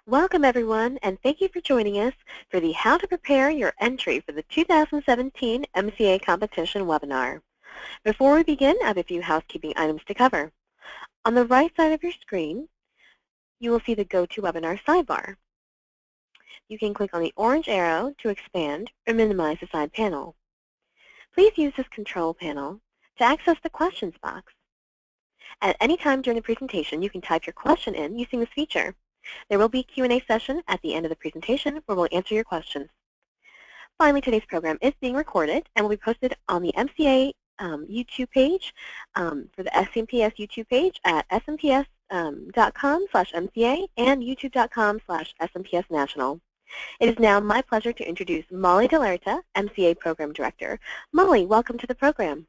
Welcome everyone, and thank you for joining us for the How to Prepare Your Entry for the 2017 MCA Competition webinar. Before we begin, I have a few housekeeping items to cover. On the right side of your screen, you will see the GoToWebinar sidebar. You can click on the orange arrow to expand or minimize the side panel. Please use this control panel to access the questions box. At any time during the presentation, you can type your question in using this feature. There will be a Q&A session at the end of the presentation where we'll answer your questions. Finally, today's program is being recorded and will be posted on the MCA YouTube page for the SMPS YouTube page at smps.com/MCA and youtube.com/SMPSnational. It is now my pleasure to introduce Molly Delerta, MCA Program Director. Molly, welcome to the program.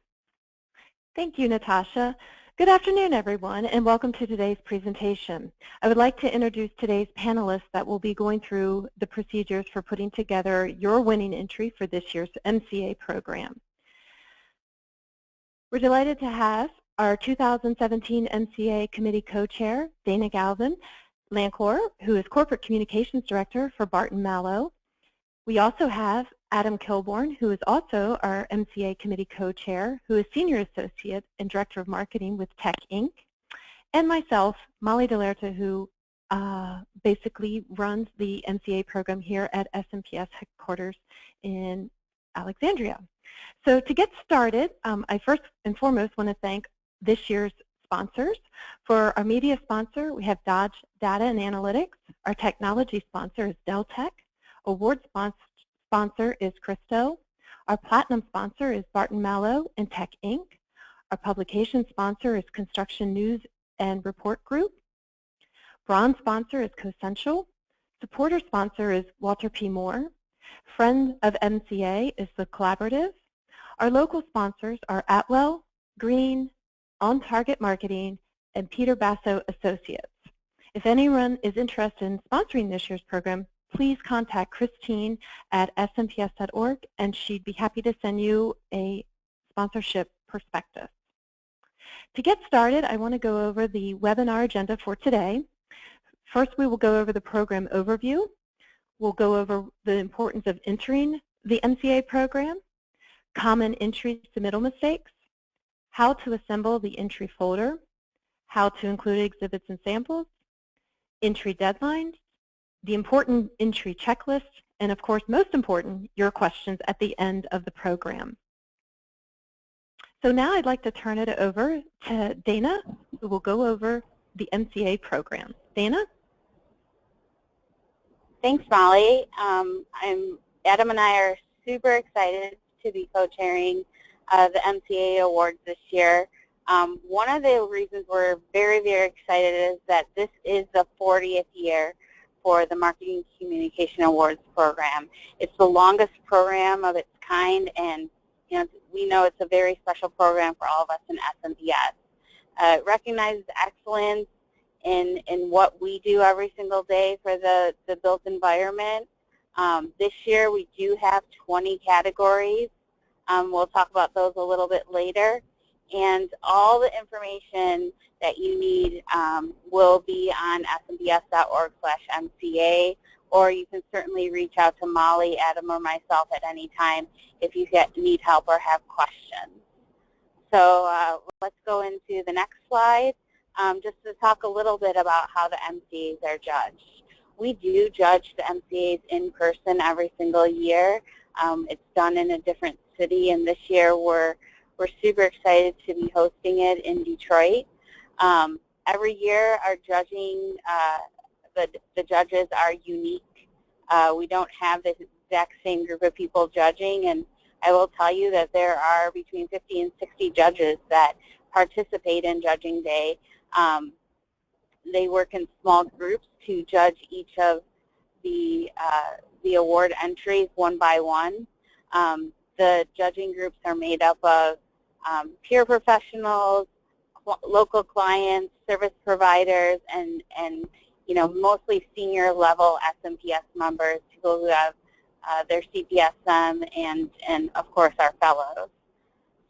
Thank you, Natasha. Good afternoon, everyone, and welcome to today's presentation. I would like to introduce today's panelists that will be going through the procedures for putting together your winning entry for this year's MCA program. We're delighted to have our 2017 MCA Committee Co-Chair, Dana Galvin Lancour, who is Corporate Communications Director for Barton, Malow. We also have Adam Kilbourne, who is also our MCA Committee Co-Chair, who is Senior Associate and Director of Marketing with Tec Inc., and myself, Molly Delerta, who basically runs the MCA program here at SMPS Headquarters in Alexandria. So to get started, I first and foremost want to thank this year's sponsors. For our media sponsor, we have Dodge Data and Analytics. Our technology sponsor is Dell Tech. Award sponsor is Christo. Our platinum sponsor is Barton, Malow and Tec Inc. Our publication sponsor is Construction News and Report Group. Bronze sponsor is Cosential. Supporter sponsor is Walter P. Moore. Friend of MCA is The Collaborative. Our local sponsors are Atwell, Green, On Target Marketing, and Peter Basso Associates. If anyone is interested in sponsoring this year's program, please contact Christine at smps.org, and she'd be happy to send you a sponsorship prospectus. To get started, I want to go over the webinar agenda for today. First, we will go over the program overview. We'll go over the importance of entering the MCA program, common entry submittal mistakes, how to assemble the entry folder, how to include exhibits and samples, entry deadlines, the important entry checklist, and of course, most important, your questions at the end of the program. So now I'd like to turn it over to Dana, who will go over the MCA program. Dana? Thanks, Molly. Adam and I are super excited to be co-chairing the MCA Awards this year. One of the reasons we're very, very excited is that this is the 40th year for the Marketing Communication Awards program. It's the longest program of its kind, and we know it's a very special program for all of us in SMPS. It recognizes excellence in what we do every single day for the built environment. This year we do have 20 categories. We'll talk about those a little bit later. And all the information that you need will be on smps.org/MCA, or you can certainly reach out to Molly, Adam, or myself at any time if you need help or have questions. So let's go into the next slide just to talk a little bit about how the MCAs are judged. We do judge the MCAs in person every single year. It's done in a different city, and this year we're super excited to be hosting it in Detroit. Every year our judging, the judges are unique. We don't have the exact same group of people judging, and I will tell you that there are between 50 and 60 judges that participate in Judging Day. They work in small groups to judge each of the award entries one by one. The judging groups are made up of peer professionals, local clients, service providers, and mostly senior level SMPS members, people who have their CPSM and of course our fellows.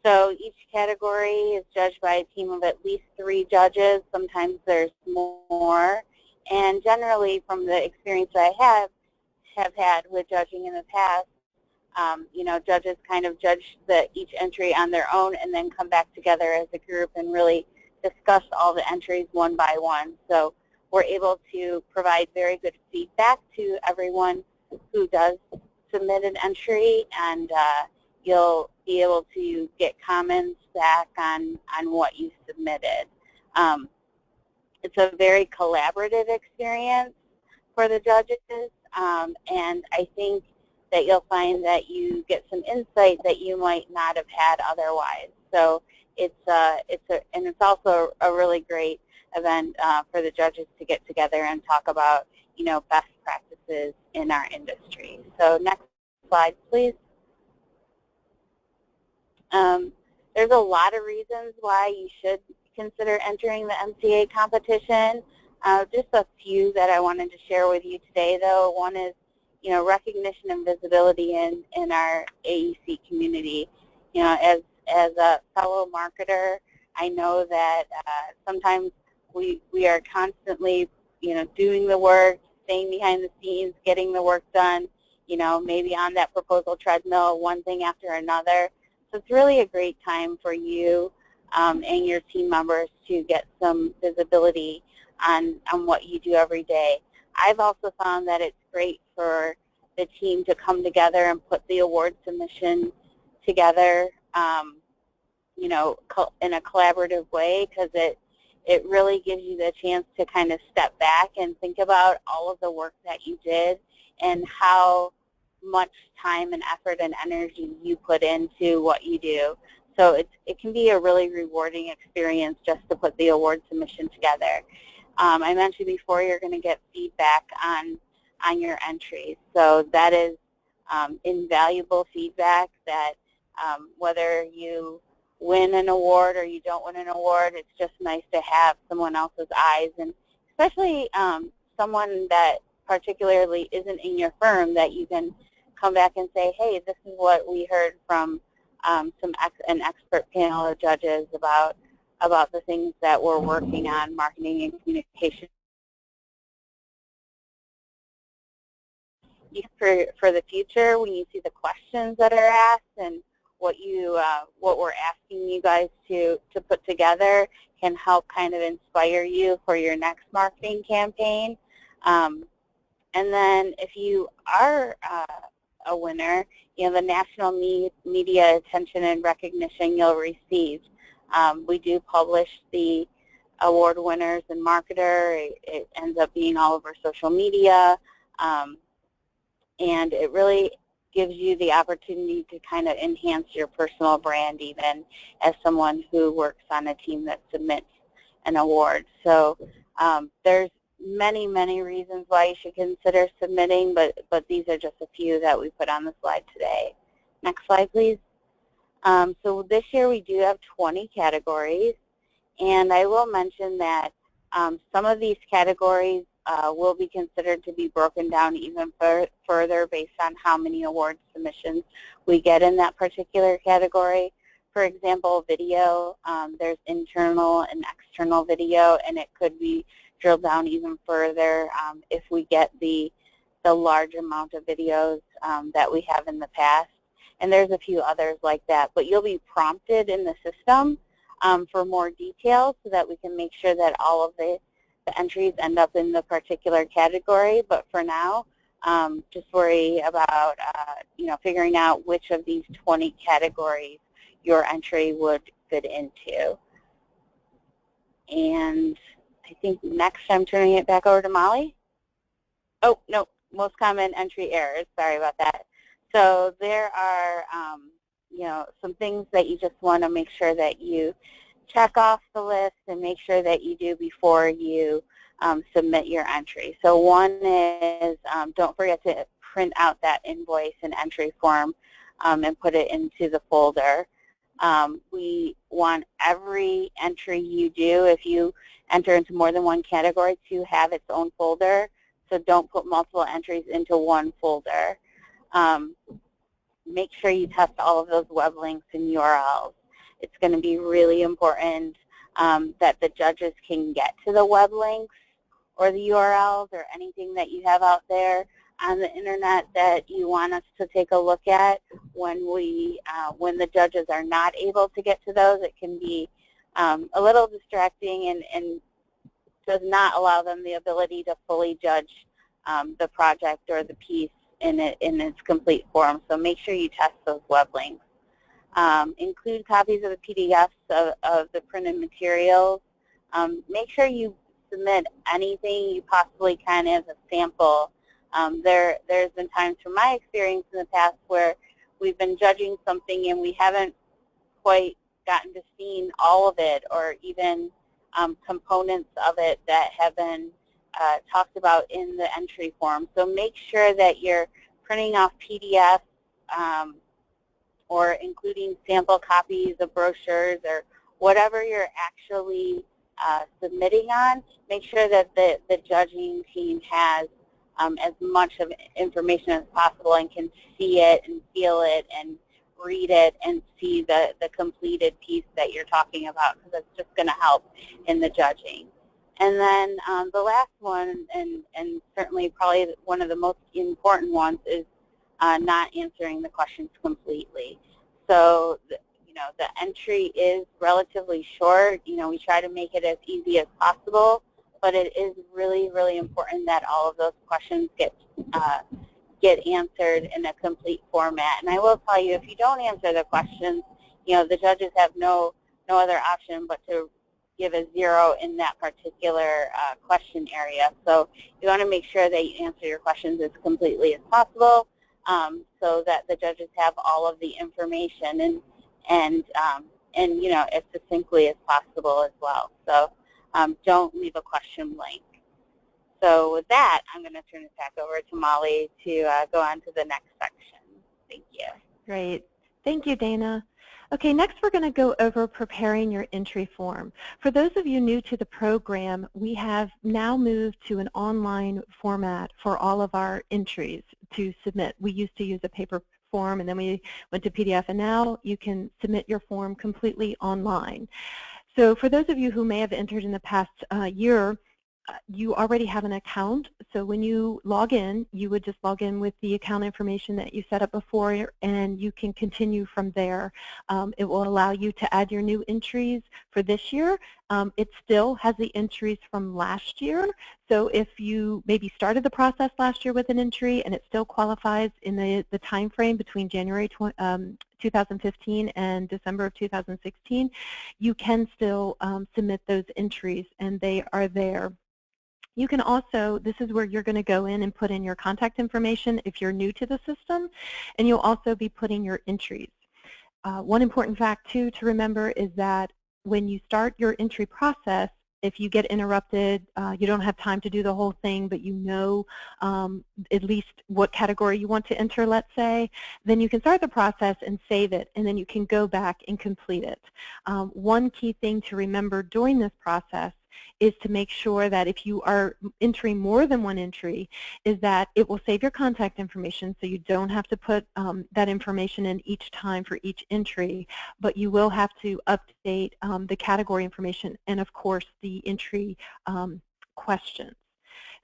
So each category is judged by a team of at least 3 judges. Sometimes there's more, And generally, from the experience I have had with judging in the past, you know, judges kind of judge each entry on their own and then come back together as a group and really discuss all the entries one by one. So we're able to provide very good feedback to everyone who does submit an entry, and you'll be able to get comments back on what you submitted. It's a very collaborative experience for the judges, and I think that you'll find that you get some insight that you might not have had otherwise. So it's also a really great event for the judges to get together and talk about, you know, best practices in our industry. So next slide, please. There's a lot of reasons why you should consider entering the MCA competition. Just a few that I wanted to share with you today, though. One is, you know, recognition and visibility in our AEC community. You know, as a fellow marketer, I know that sometimes we are constantly, you know, doing the work, staying behind the scenes, getting the work done, you know, maybe on that proposal treadmill, one thing after another. So it's really a great time for you and your team members to get some visibility on what you do every day. I've also found that it's great for the team to come together and put the award submission together, you know, in a collaborative way, because it really gives you the chance to kind of step back and think about all of the work that you did and how much time and effort and energy you put into what you do. So it can be a really rewarding experience just to put the award submission together. I mentioned before you're going to get feedback on your entries. So that is invaluable feedback that whether you win an award or you don't win an award, it's just nice to have someone else's eyes, and especially someone that particularly isn't in your firm, that you can come back and say, hey, this is what we heard from an expert panel of judges about the things that we're working on, marketing and communication. For the future, when you see the questions that are asked and what we're asking you guys to put together can help kind of inspire you for your next marketing campaign. And then if you are a winner, you know, the national media attention and recognition you'll receive. We do publish the award winners in Marketer. It ends up being all over social media, and it really gives you the opportunity to kind of enhance your personal brand, even as someone who works on a team that submits an award. So there's many, many reasons why you should consider submitting, but these are just a few that we put on the slide today. Next slide, please. So this year we do have 20 categories, and I will mention that some of these categories will be considered to be broken down even further based on how many award submissions we get in that particular category. For example, video, there's internal and external video, and it could be drilled down even further if we get the large amount of videos that we have in the past. And there's a few others like that, but you'll be prompted in the system for more details so that we can make sure that all of the entries end up in the particular category. But for now, just worry about you know, figuring out which of these 20 categories your entry would fit into. And I think next I'm turning it back over to Molly. Oh, no, most common entry errors. Sorry about that. So there are, you know, some things that you just want to make sure that you check off the list and make sure that you do before you submit your entry. So one is don't forget to print out that invoice and entry form and put it into the folder. We want every entry you do, if you enter into more than one category, to have its own folder. So don't put multiple entries into one folder. Make sure you test all of those web links and URLs. It's going to be really important that the judges can get to the web links or the URLs or anything that you have out there on the internet that you want us to take a look at when the judges are not able to get to those. It can be a little distracting and does not allow them the ability to fully judge the project or the piece in its complete form. So make sure you test those web links. Include copies of the PDFs of the printed materials. Make sure you submit anything you possibly can as a sample. There's been times from my experience in the past where we've been judging something and we haven't quite gotten to see all of it, or even components of it that have been talked about in the entry form. So make sure that you're printing off PDFs or including sample copies of brochures or whatever you're actually submitting on. Make sure that the judging team has as much of information as possible and can see it and feel it and read it and see the completed piece that you're talking about, because it's just going to help in the judging. And then the last one, and certainly probably one of the most important ones, is not answering the questions completely. So, the entry is relatively short. We try to make it as easy as possible, but it is really, really important that all of those questions get answered in a complete format. And I will tell you, if you don't answer the questions, the judges have no other option but to give a 0 in that particular question area. So you want to make sure that you answer your questions as completely as possible, so that the judges have all of the information and as succinctly as possible as well. So don't leave a question blank. So with that, I'm going to turn it back over to Molly to go on to the next section. Thank you. Great. Thank you, Dana. Okay, next we're going to go over preparing your entry form. For those of you new to the program, we have now moved to an online format for all of our entries to submit. We used to use a paper form, and then we went to PDF, and now you can submit your form completely online. So for those of you who may have entered in the past year, you already have an account, so when you log in, you would just log in with the account information that you set up before, and you can continue from there. It will allow you to add your new entries for this year. It still has the entries from last year, so if you maybe started the process last year with an entry and it still qualifies in the time frame between January 2015 and December of 2016, you can still submit those entries, and they are there. You can also, this is where you're going to go in and put in your contact information if you're new to the system, and you'll also be putting your entries. One important fact, too, to remember is that when you start your entry process, if you get interrupted, you don't have time to do the whole thing, but you know at least what category you want to enter, let's say, then you can start the process and save it, and then you can go back and complete it. One key thing to remember during this process is to make sure that if you are entering more than one entry, is that it will save your contact information, so you don't have to put that information in each time for each entry, but you will have to update the category information and, of course, the entry questions.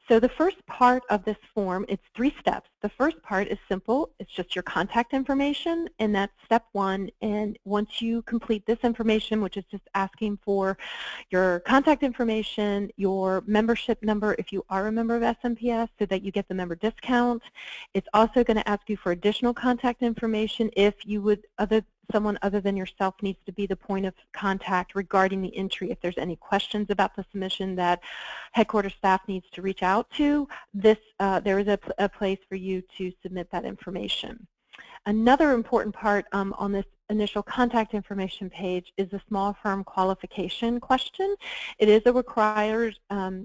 So the first part of this form, it's 3 steps. The first part is simple. It's just your contact information, and that's step 1. And once you complete this information, which is just asking for your contact information, your membership number if you are a member of SMPS so that you get the member discount. It's also going to ask you for additional contact information if you would, someone other than yourself needs to be the point of contact regarding the entry. If there's any questions about the submission that headquarters staff needs to reach out to, there is a place for you to submit that information. Another important part on this initial contact information page is the small firm qualification question. It is a required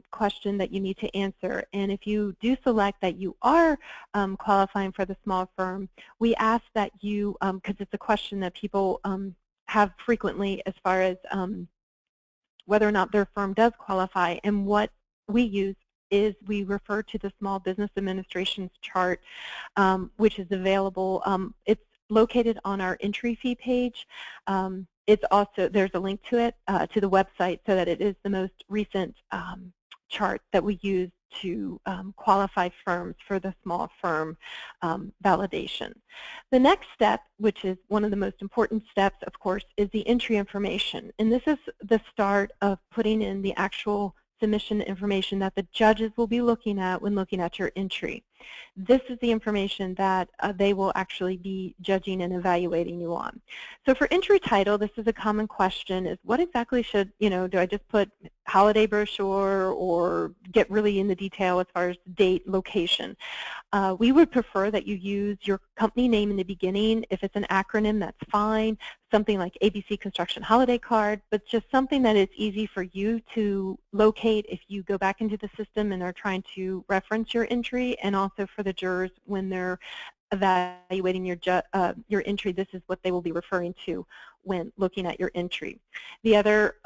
question that you need to answer, and if you do select that you are qualifying for the small firm, we ask that you, because it's a question that people have frequently as far as whether or not their firm does qualify, and what we use is we refer to the Small Business Administration's chart, which is available. It's located on our entry fee page. It's also, there's a link to it, to the website, so that it is the most recent chart that we use to qualify firms for the small firm validation. The next step, which is one of the most important steps, of course, is the entry information. And this is the start of putting in the actual submission information that the judges will be looking at when looking at your entry. This is the information that they will actually be judging and evaluating you on. So for entry title, this is a common question, is what exactly should, do I just put holiday brochure or get really in the detail as far as date, location? We would prefer that you use your company name in the beginning. If it's an acronym, that's fine. Something like ABC Construction Holiday Card, but just something that is easy for you to locate if you go back into the system and are trying to reference your entry, and also for the jurors when they're evaluating your entry, this is what they will be referring to when looking at your entry. The other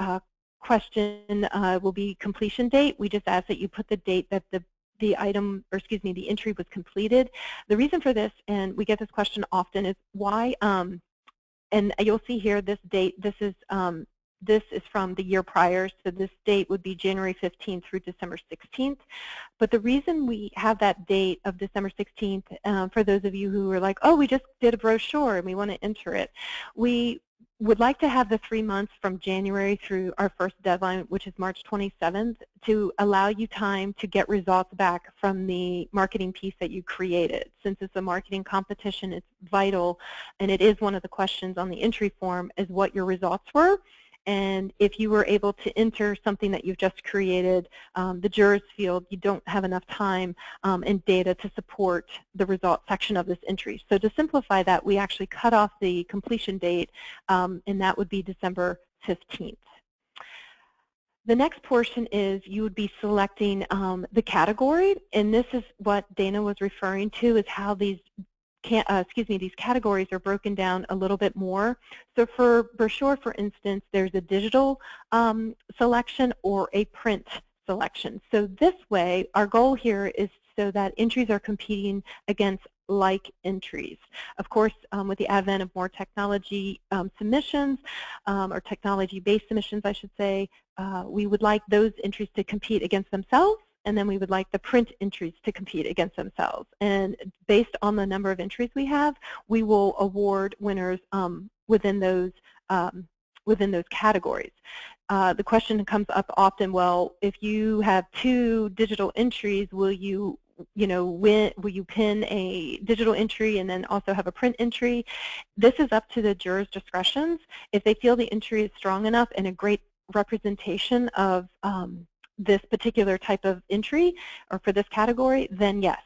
question will be completion date. We just ask that you put the date that the entry was completed. The reason for this, and we get this question often, is why, and you'll see here this date, this is from the year prior, so this date would be January 15th through December 16th. But the reason we have that date of December 16th, for those of you who are like, oh, we just did a brochure and we want to enter it, we would like to have the 3 months from January through our first deadline, which is March 27th, to allow you time to get results back from the marketing piece that you created. Since it's a marketing competition, it's vital, and it is one of the questions on the entry form, is what your results were. And if you were able to enter something that you've just created, the jurors feel you don't have enough time and data to support the result section of this entry. So to simplify that, we actually cut off the completion date, and that would be December 15th. The next portion is you would be selecting the category, and this is what Dana was referring to, is how these these categories are broken down a little bit more. So for brochure, for instance, there's a digital selection or a print selection. So this way, our goal here is so that entries are competing against like entries. Of course, with the advent of more technology submissions, or technology-based submissions, I should say, we would like those entries to compete against themselves, and then we would like the print entries to compete against themselves. And based on the number of entries we have, we will award winners within those categories. The question comes up often, well, if you have 2 digital entries, will you pin a digital entry and then also have a print entry? This is up to the jurors' discretions. If they feel the entry is strong enough and a great representation of this particular type of entry or for this category, then yes.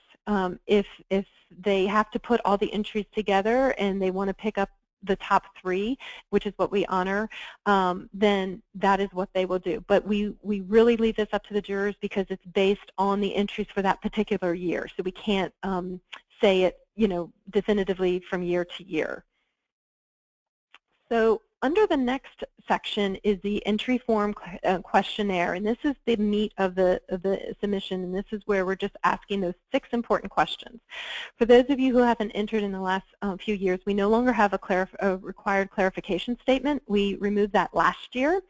If they have to put all the entries together and they want to pick up the top 3, which is what we honor, then that is what they will do. But we really leave this up to the jurors because it's based on the entries for that particular year. So we can't say it, definitively from year to year. So under the next section is the entry form questionnaire, and this is the meat of the submission, and this is where we're just asking those 6 important questions. For those of you who haven't entered in the last few years, we no longer have a required clarification statement. We removed that last year.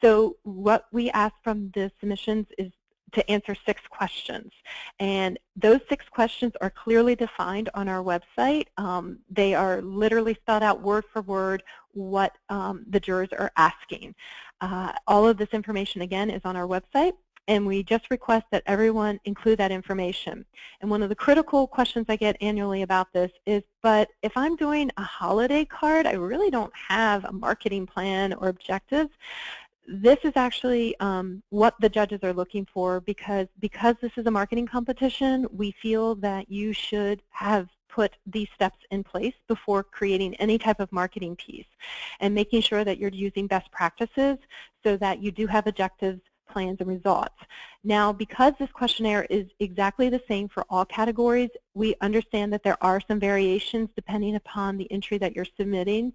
So what we ask from the submissions is to answer 6 questions, and those 6 questions are clearly defined on our website. They are literally spelled out word for word what the jurors are asking. All of this information, again, is on our website, and we just request that everyone include that information. And one of the critical questions I get annually about this is, but if I'm doing a holiday card, I really don't have a marketing plan or objectives. This is actually what the judges are looking for, because this is a marketing competition, we feel that you should have put these steps in place before creating any type of marketing piece and making sure that you're using best practices so that you do have objectives, plans, and results. Now, because this questionnaire is exactly the same for all categories, we understand that there are some variations depending upon the entry that you're submitting.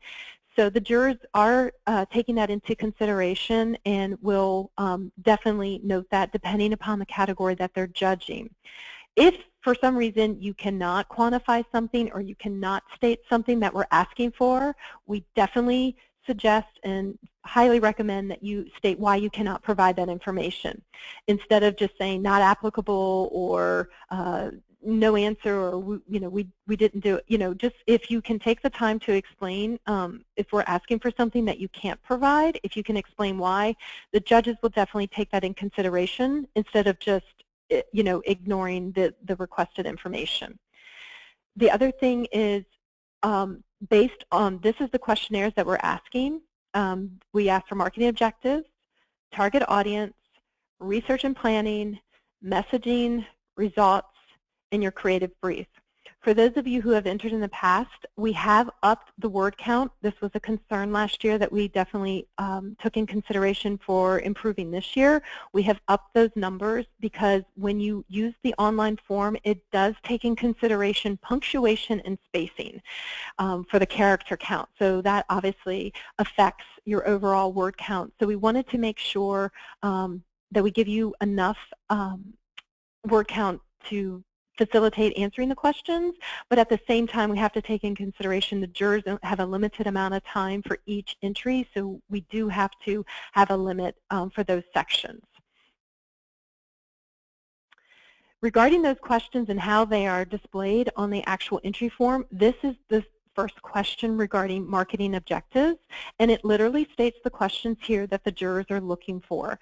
So the jurors are taking that into consideration and will definitely note that depending upon the category that they're judging. If for some reason you cannot quantify something or you cannot state something that we're asking for, we definitely suggest and highly recommend that you state why you cannot provide that information, instead of just saying not applicable or no answer, or we didn't do it. Just if you can take the time to explain, if we're asking for something that you can't provide, if you can explain why, the judges will definitely take that in consideration instead of just ignoring the requested information. The other thing is, based on, this is the questionnaires that we're asking. We ask for marketing objectives, target audience, research and planning, messaging, results, and your creative brief. For those of you who have entered in the past, we have upped the word count. This was a concern last year that we definitely took in consideration for improving this year. We have upped those numbers because when you use the online form, it does take in consideration punctuation and spacing for the character count. So that obviously affects your overall word count. So we wanted to make sure that we give you enough word count to facilitate answering the questions, but at the same time we have to take in consideration the jurors have a limited amount of time for each entry, so we do have to have a limit for those sections. Regarding those questions and how they are displayed on the actual entry form, this is the first question regarding marketing objectives, and it literally states the questions here that the jurors are looking for.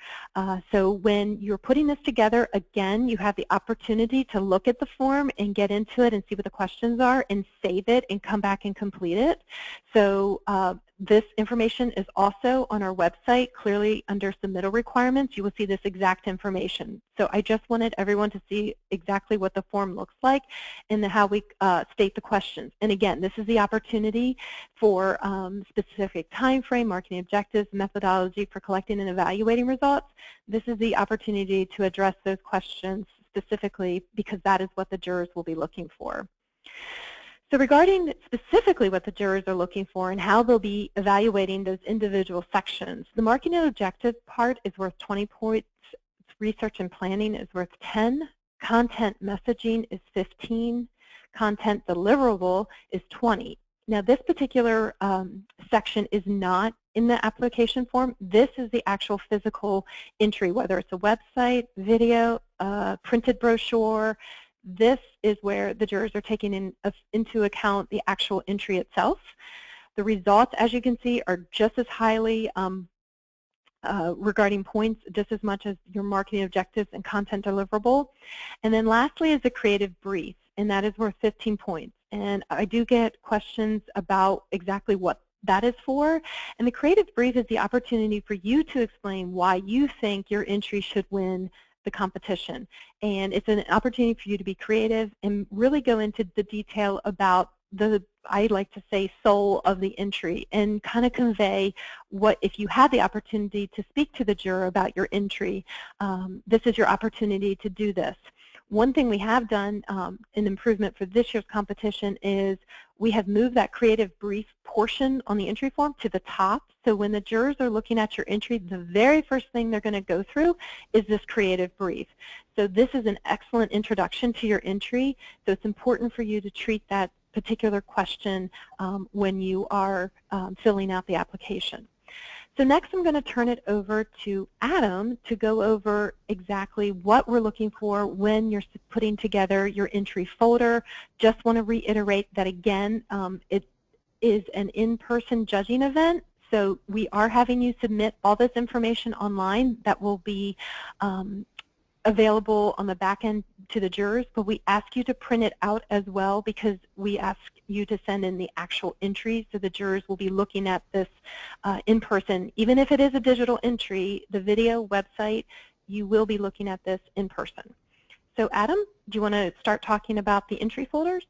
So when you're putting this together, again, you have the opportunity to look at the form and get into it and see what the questions are and save it and come back and complete it. So this information is also on our website, clearly under submittal requirements. You will see this exact information. So I just wanted everyone to see exactly what the form looks like and how we state the questions. And again, this is the opportunity for specific time frame, marketing objectives, methodology for collecting and evaluating results. This is the opportunity to address those questions specifically because that is what the jurors will be looking for. So regarding specifically what the jurors are looking for and how they'll be evaluating those individual sections, the marketing objective part is worth 20 points, research and planning is worth 10, content messaging is 15, content deliverable is 20. Now this particular section is not in the application form. This is the actual physical entry, whether it's a website, video, printed brochure. This is where the jurors are taking into account the actual entry itself. The results, as you can see, are just as highly regarding points, just as much as your marketing objectives and content deliverable. And then lastly is the creative brief, and that is worth 15 points. And I do get questions about exactly what that is for. And the creative brief is the opportunity for you to explain why you think your entry should win the competition. And it's an opportunity for you to be creative and really go into the detail about the, I like to say, soul of the entry and kind of convey what, if you have the opportunity to speak to the juror about your entry, this is your opportunity to do this. One thing we have done, an improvement for this year's competition, is we have moved that creative brief portion on the entry form to the top. So when the jurors are looking at your entry, the very first thing they're going to go through is this creative brief. So this is an excellent introduction to your entry. So it's important for you to treat that particular question when you are filling out the application. So next I'm going to turn it over to Adam to go over exactly what we're looking for when you're putting together your entry folder. Just want to reiterate that again, it is an in-person judging event. So we are having you submit all this information online that will be available on the back end to the jurors, but we ask you to print it out as well because we ask you to send in the actual entry, so the jurors will be looking at this in person. Even if it is a digital entry, the video website, you will be looking at this in person. So Adam, do you want to start talking about the entry folders?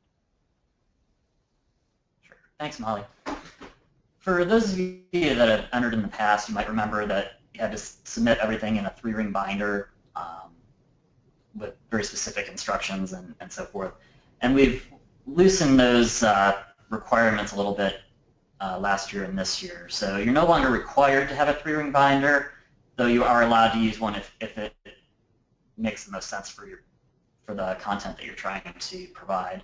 Sure. Thanks, Molly. For those of you that have entered in the past, you might remember that you had to submit everything in a 3-ring binder with very specific instructions and so forth. And we've loosened those requirements a little bit last year and this year. So you're no longer required to have a 3-ring binder, though you are allowed to use one if it makes the most sense for the content that you're trying to provide.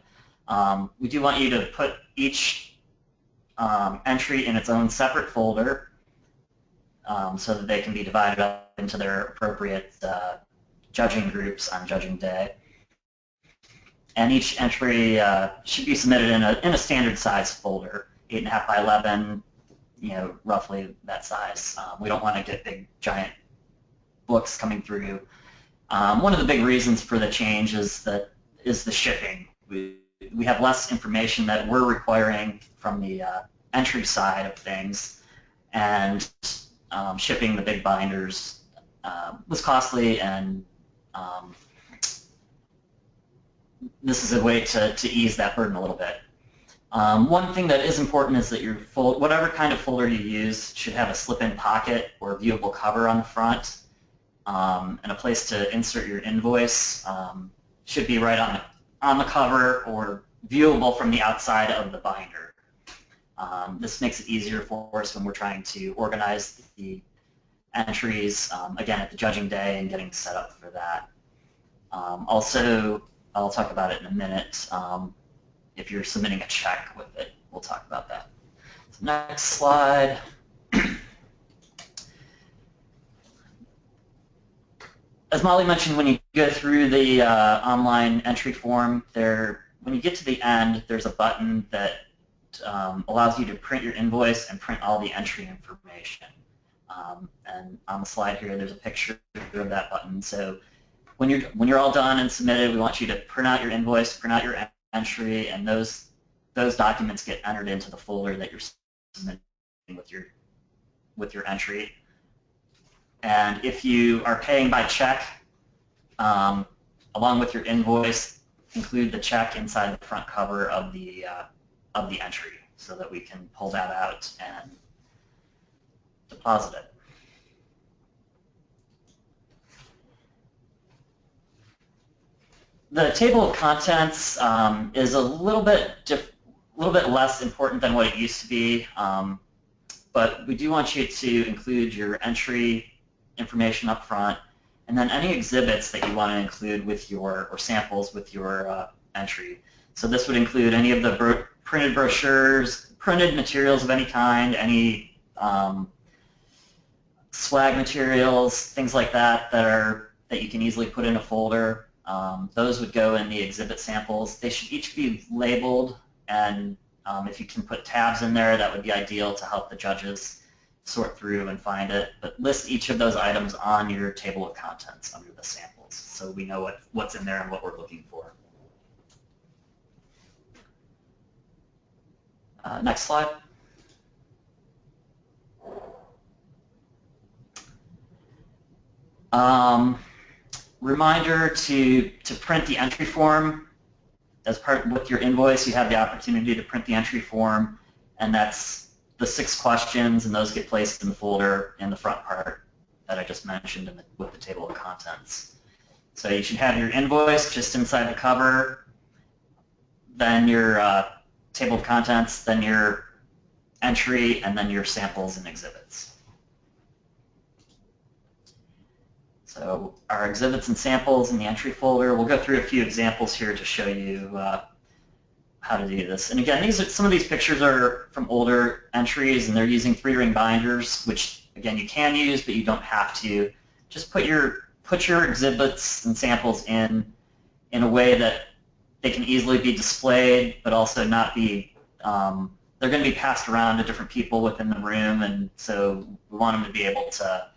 We do want you to put each entry in its own separate folder so that they can be divided up into their appropriate judging groups on judging day. And each entry should be submitted in a standard size folder, 8.5 by 11, roughly that size. We don't want to get big, giant books coming through. One of the big reasons for the change is the shipping. We have less information that we're requiring from the entry side of things, and shipping the big binders was costly, and this is a way to ease that burden a little bit. One thing that is important is that your whatever kind of folder you use should have a slip-in pocket or viewable cover on the front, and a place to insert your invoice. Should be right on the cover or viewable from the outside of the binder. This makes it easier for us when we're trying to organize the entries, again, at the judging day and getting set up for that. Also, I'll talk about it in a minute. If you're submitting a check with it, we'll talk about that. So next slide. As Molly mentioned, when you go through the online entry form, when you get to the end, there's a button that allows you to print your invoice and print all the entry information. And on the slide here, there's a picture of that button. So when you're all done and submitted, we want you to print out your invoice, print out your entry, and those documents get entered into the folder that you're submitting with your entry. And if you are paying by check, along with your invoice, include the check inside the front cover of the entry so that we can pull that out and deposit it. The table of contents is a little bit less important than what it used to be, but we do want you to include your entry information up front, and then any exhibits that you want to include with or samples with your entry. So this would include any of the printed brochures, printed materials of any kind, any swag materials, things like that that you can easily put in a folder. Those would go in the exhibit samples. They should each be labeled, and if you can put tabs in there, that would be ideal to help the judges sort through and find it. But list each of those items on your table of contents under the samples so we know what's in there and what we're looking for. Next slide. Reminder to print the entry form. As part with your invoice, you have the opportunity to print the entry form, and that's the 6 questions, and those get placed in the folder in the front part that I just mentioned with the table of contents. So you should have your invoice just inside the cover, then your table of contents, then your entry, and then your samples and exhibits. So our exhibits and samples in the entry folder, we'll go through a few examples here to show you how to do this. And again, some of these pictures are from older entries, and they're using 3-ring binders, which again you can use, but you don't have to. Just put your exhibits and samples in a way that they can easily be displayed, but also not be. They're going to be passed around to different people within the room, and so we want them to be able to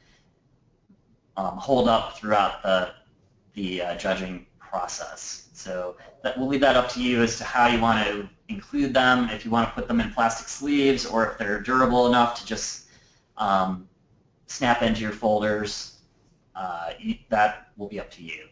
hold up throughout the judging process. So we'll leave that up to you as to how you want to include them, if you want to put them in plastic sleeves or if they're durable enough to just snap into your folders. That will be up to you.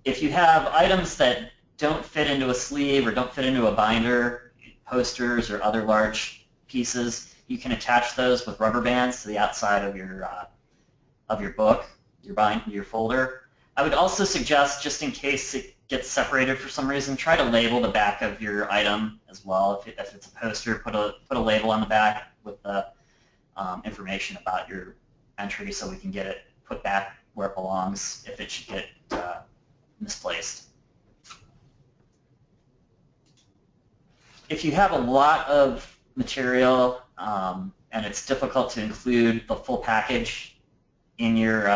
If you have items that don't fit into a sleeve or don't fit into a binder, posters or other large pieces, you can attach those with rubber bands to the outside of your book, your folder. I would also suggest, just in case it gets separated for some reason, try to label the back of your item as well. If it's a poster, put a label on the back with the information about your entry so we can get it put back where it belongs if it should get misplaced. if you have a lot of material and it's difficult to include the full package in your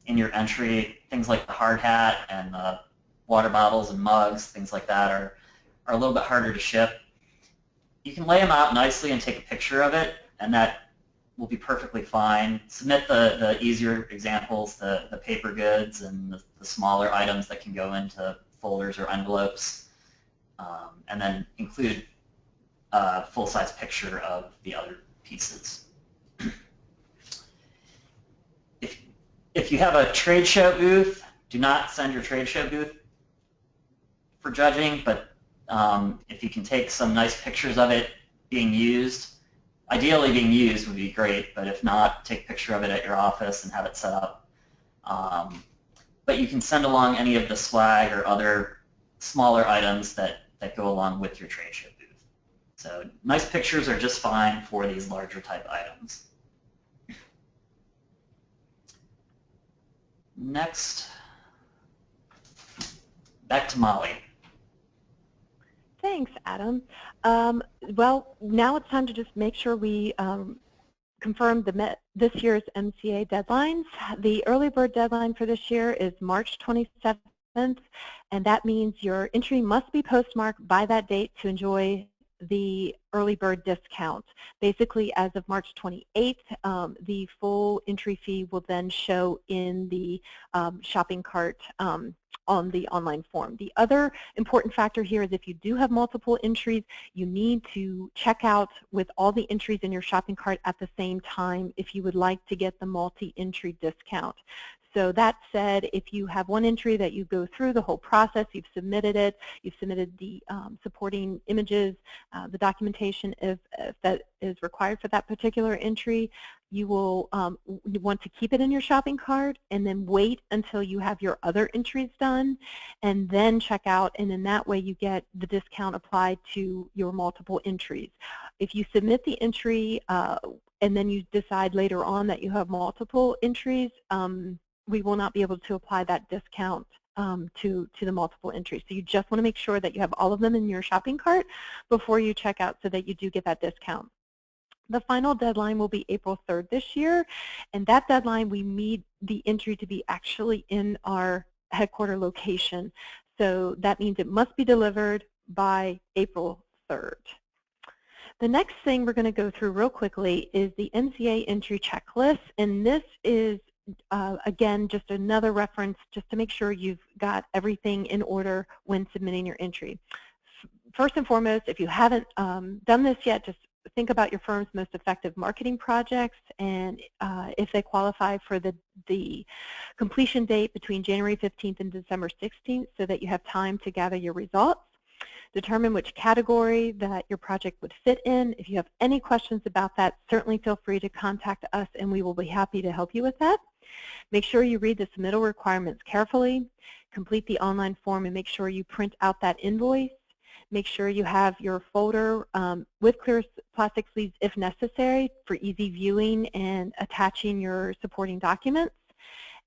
entry, things like the hard hat and the water bottles and mugs, things like that are a little bit harder to ship. You can lay them out nicely and take a picture of it, and that will be perfectly fine. Submit the easier examples, the paper goods and the smaller items that can go into folders or envelopes, and then include a full-size picture of the other pieces. If you have a trade show booth, do not send your trade show booth for judging, but if you can take some nice pictures of it being used, ideally being used would be great, but if not, take a picture of it at your office and have it set up. But you can send along any of the swag or other smaller items that go along with your trade show booth. So nice pictures are just fine for these larger type items. Next, back to Molly. Thanks, Adam. Well, now it's time to just make sure we confirm this year's MCA deadlines. The early bird deadline for this year is March 27th, and that means your entry must be postmarked by that date to enjoy the early bird discount. Basically, as of March 28th, the full entry fee will then show in the shopping cart on the online form. The other important factor here is if you do have multiple entries, you need to check out with all the entries in your shopping cart at the same time if you would like to get the multi-entry discount. So that said, if you have one entry that you go through the whole process, you've submitted it, you've submitted the supporting images, the documentation if that is required for that particular entry, you will want to keep it in your shopping cart and then wait until you have your other entries done and then check out, and in that way you get the discount applied to your multiple entries. If you submit the entry and then you decide later on that you have multiple entries, we will not be able to apply that discount to the multiple entries. So you just want to make sure that you have all of them in your shopping cart before you check out so that you do get that discount. The final deadline will be April 3rd this year, and that deadline we need the entry to be actually in our headquarter location. So that means it must be delivered by April 3rd. The next thing we're going to go through real quickly is the MCA entry checklist, and this is again, just another reference just to make sure you've got everything in order when submitting your entry. First and foremost, if you haven't done this yet, just think about your firm's most effective marketing projects and if they qualify for the completion date between January 15th and December 16th so that you have time to gather your results. Determine which category that your project would fit in. If you have any questions about that, certainly feel free to contact us and we will be happy to help you with that. Make sure you read the submittal requirements carefully, complete the online form, and make sure you print out that invoice. Make sure you have your folder with clear plastic sleeves if necessary for easy viewing and attaching your supporting documents.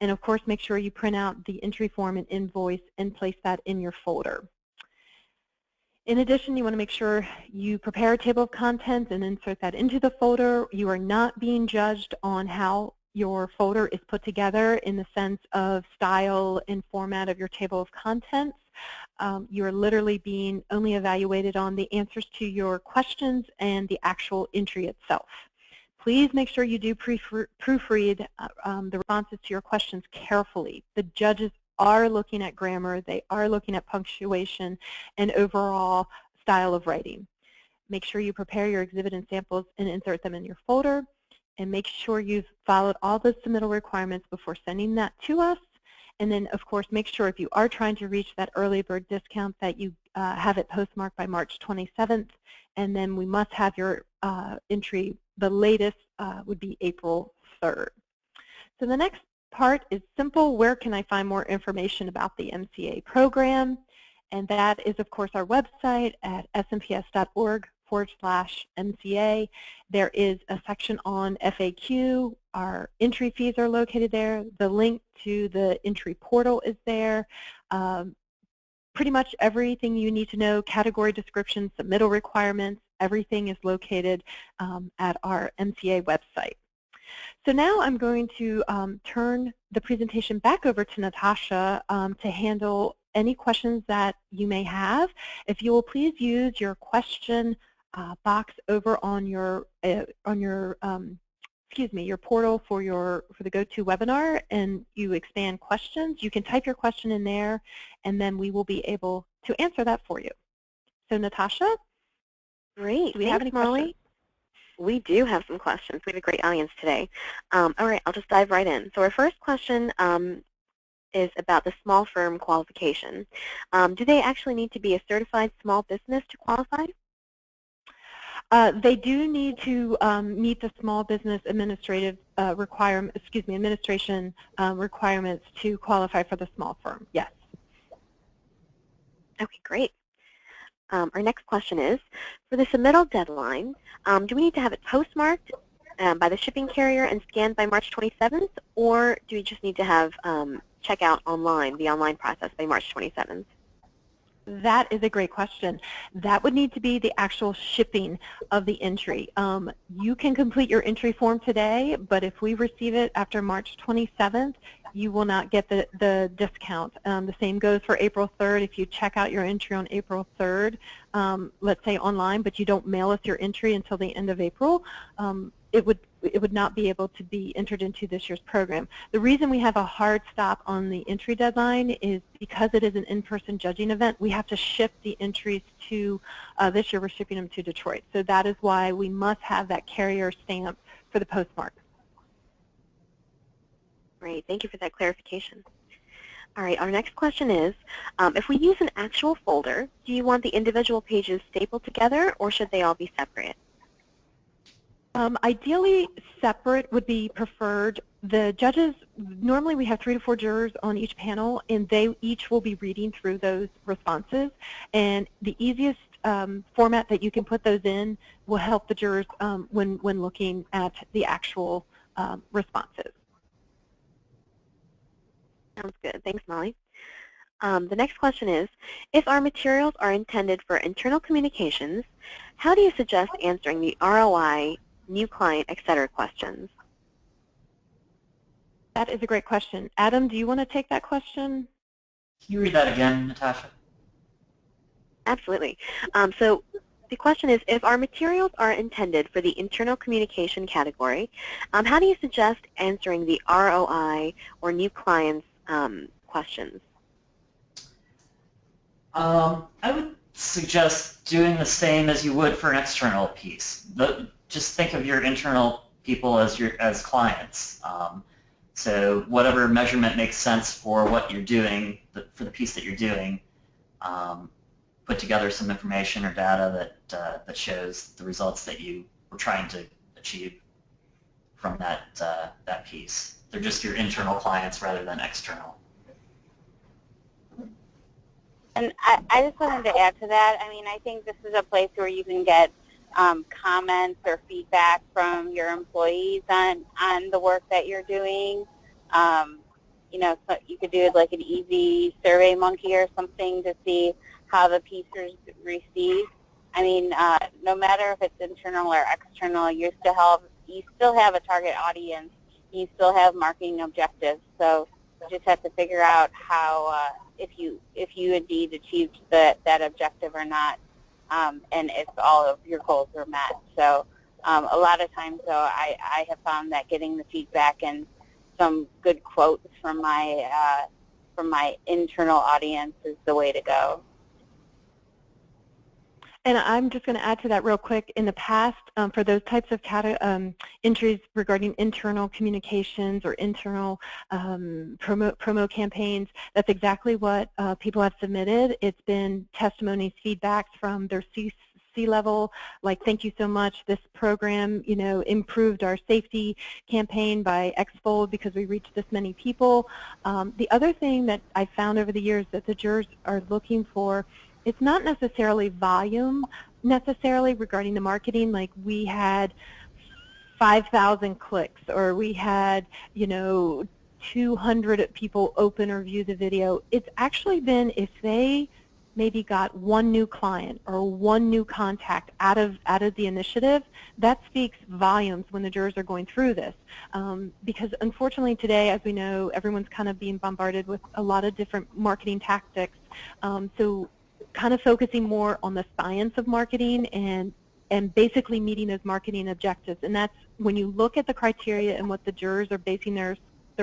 And of course, make sure you print out the entry form and invoice and place that in your folder. In addition, you want to make sure you prepare a table of contents and insert that into the folder. You are not being judged on how your folder is put together in the sense of style and format of your table of contents. You're literally being only evaluated on the answers to your questions and the actual entry itself. Please make sure you do proofread the responses to your questions carefully. The judges are looking at grammar, they are looking at punctuation and overall style of writing. Make sure you prepare your exhibit and samples and insert them in your folder, and make sure you've followed all the submittal requirements before sending that to us. And then, of course, make sure if you are trying to reach that early bird discount that you have it postmarked by March 27th, and then we must have your entry, the latest would be April 3rd. So the next part is simple. Where can I find more information about the MCA program? And that is, of course, our website at smps.org/MCA. There is a section on FAQ. Our entry fees are located there. The link to the entry portal is there. pretty much everything you need to know, category descriptions, submittal requirements, everything is located at our MCA website. So now I'm going to turn the presentation back over to Natasha to handle any questions that you may have. If you will please use your question box over on your your portal for the GoToWebinar, and you expand questions. You can type your question in there, and then we will be able to answer that for you. So Natasha, Great. do we have any questions? We do have some questions. We have a great audience today. All right, I'll just dive right in. So our first question is about the small firm qualification. Do they actually need to be a certified small business to qualify? They do need to meet the small business administration requirements to qualify for the small firm. Yes. Okay, great. Our next question is, for the submittal deadline, do we need to have it postmarked by the shipping carrier and scanned by March 27th, or do we just need to have checkout online, the online process, by March 27th? That is a great question. That would need to be the actual shipping of the entry. You can complete your entry form today, but if we receive it after March 27th, you will not get the discount. The same goes for April 3rd. If you check out your entry on April 3rd, let's say online, but you don't mail us your entry until the end of April, it would not be able to be entered into this year's program. The reason we have a hard stop on the entry deadline is because it is an in-person judging event. We have to ship the entries to, this year we're shipping them to Detroit. So that is why we must have that carrier stamp for the postmark. Great, thank you for that clarification. All right, our next question is, if we use an actual folder, do you want the individual pages stapled together, or should they all be separate? Ideally, separate would be preferred. The judges, normally we have 3 to 4 jurors on each panel, and they each will be reading through those responses. And the easiest format that you can put those in will help the jurors when looking at the actual responses. Sounds good. Thanks, Molly. The next question is, if our materials are intended for internal communications, how do you suggest answering the ROI, new client, etc. questions? That is a great question. Adam, do you want to take that question? Can you read that again, Natasha? Absolutely. So the question is, if our materials are intended for the internal communication category, how do you suggest answering the ROI or new clients questions? I would suggest doing the same as you would for an external piece. Just think of your internal people as clients. So whatever measurement makes sense for what you're doing, for the piece that you're doing, put together some information or data that shows the results that you were trying to achieve from that piece. They're just your internal clients rather than external. And I just wanted to add to that. I mean, I think this is a place where you can get comments or feedback from your employees on the work that you're doing. You know, so you could do like an easy Survey Monkey or something to see how the piece is received. I mean, no matter if it's internal or external, you still have a target audience. You still have marketing objectives. So you just have to figure out how if you indeed achieved that objective or not. And if all of your goals were met. So a lot of times, though, I have found that getting the feedback and some good quotes from my internal audience is the way to go. And I'm just going to add to that real quick. In the past, for those types of entries regarding internal communications or internal promo campaigns, that's exactly what people have submitted. It's been testimonies, feedbacks from their C-level, like, thank you so much. This program, you know, improved our safety campaign by X-fold because we reached this many people. The other thing that I found over the years that the jurors are looking for, it's not necessarily volume necessarily regarding the marketing, like we had 5,000 clicks or we had, you know, 200 people open or view the video. It's actually been if they maybe got one new client or one new contact out of the initiative, that speaks volumes when the jurors are going through this. Because unfortunately today, as we know, everyone's kind of being bombarded with a lot of different marketing tactics. So kind of focusing more on the science of marketing and basically meeting those marketing objectives. And that's when you look at the criteria and what the jurors are basing their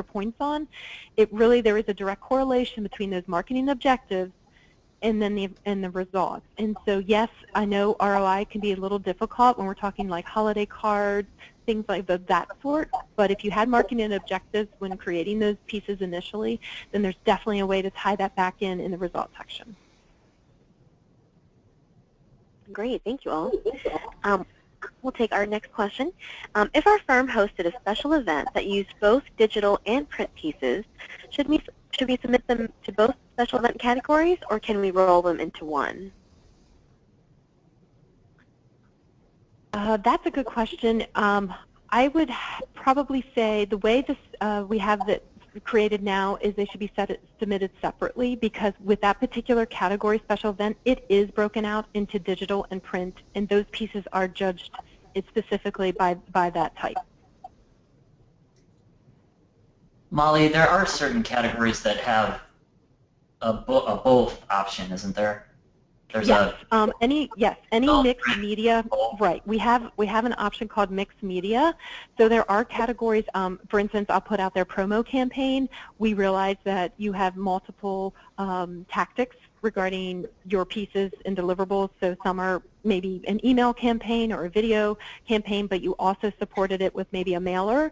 points on, there is a direct correlation between those marketing objectives and then the results. And so yes, I know ROI can be a little difficult when we're talking like holiday cards, things like that sort, but if you had marketing objectives when creating those pieces initially, then there's definitely a way to tie that back in the results section. Great, thank you all. We'll take our next question. If our firm hosted a special event that used both digital and print pieces, should we submit them to both special event categories, or can we roll them into one? That's a good question. I would probably say the way this we have it created now is they should be submitted separately, because with that particular category special event, it is broken out into digital and print, and those pieces are judged specifically by that type. Molly, there are certain categories that have a both option, isn't there? There's any mixed media, right? We have an option called mixed media. So there are categories. For instance, I'll put out their promo campaign. We realize that you have multiple tactics regarding your pieces and deliverables. So some are maybe an email campaign or a video campaign, but you also supported it with maybe a mailer.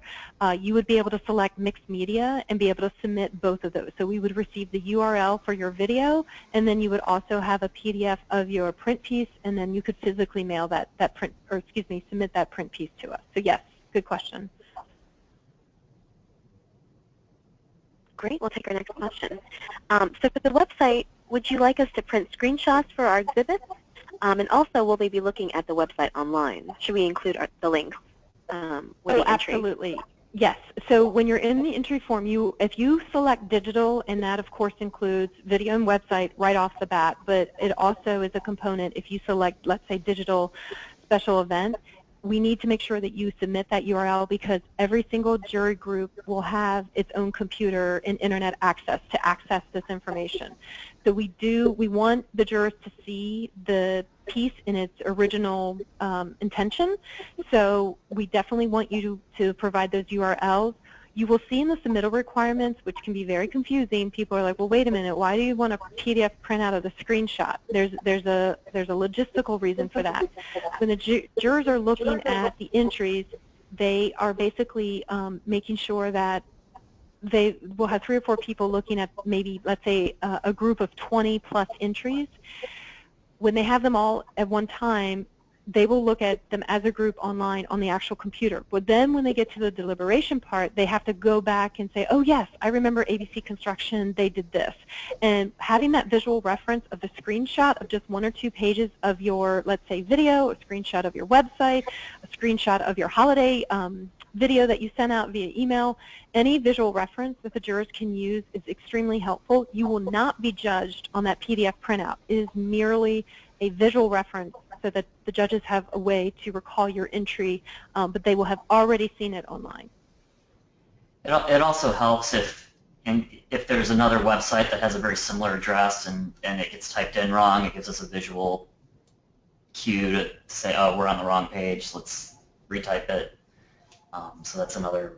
You would be able to select mixed media and be able to submit both of those. So we would receive the URL for your video, and then you would also have a PDF of your print piece, and then you could physically mail submit that print piece to us. So yes, good question. Great, we'll take our next question. So for the website, would you like us to print screenshots for our exhibits? And also, will they be looking at the website online? Should we include the links with the entry? Absolutely. Yes. So when you're in the entry form, if you select digital, and that of course includes video and website right off the bat, but it also is a component if you select, let's say, digital special event, we need to make sure that you submit that URL, because every single jury group will have its own computer and internet access to access this information. So we want the jurors to see the piece in its original intention. So we definitely want you to provide those URLs. You will see in the submittal requirements, which can be very confusing. People are like, well, wait a minute, why do you want a PDF printout of the screenshot? There's a logistical reason for that. When the jurors are looking at the entries, they are basically making sure that they will have 3 or 4 people looking at maybe, let's say, a group of 20 plus entries. When they have them all at one time, they will look at them as a group online on the actual computer. But then when they get to the deliberation part, they have to go back and say, oh yes, I remember ABC Construction, they did this. And having that visual reference of the screenshot of just 1 or 2 pages of your, let's say, video, a screenshot of your website, a screenshot of your holiday video that you sent out via email, any visual reference that the jurors can use is extremely helpful. You will not be judged on that PDF printout. It is merely a visual reference so that the judges have a way to recall your entry, but they will have already seen it online. It also helps if there's another website that has a very similar address and it gets typed in wrong. It gives us a visual cue to say, oh, we're on the wrong page, let's retype it. So that's another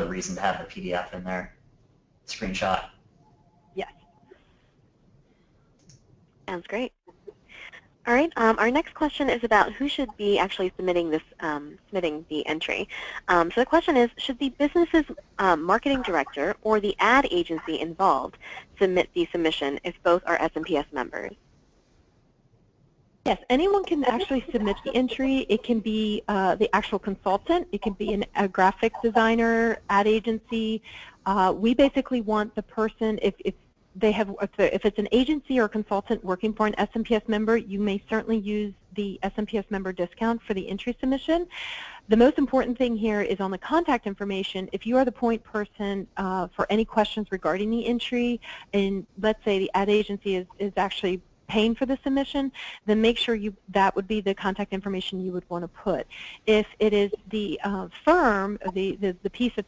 reason to have the PDF in there, screenshot. Yes. Sounds great. All right. Our next question is about who should be actually submitting the entry. So the question is, should the business's marketing director or the ad agency involved submit the submission if both are SMPS members? Yes, anyone can actually submit the entry. It can be the actual consultant. It can be a graphic designer, ad agency. We basically want the person, if it's an agency or a consultant working for an SMPS member, you may certainly use the SMPS member discount for the entry submission. The most important thing here is on the contact information. If you are the point person for any questions regarding the entry, and let's say the ad agency is actually paying for the submission, then make sure that would be the contact information you would want to put. If it is the firm, the piece that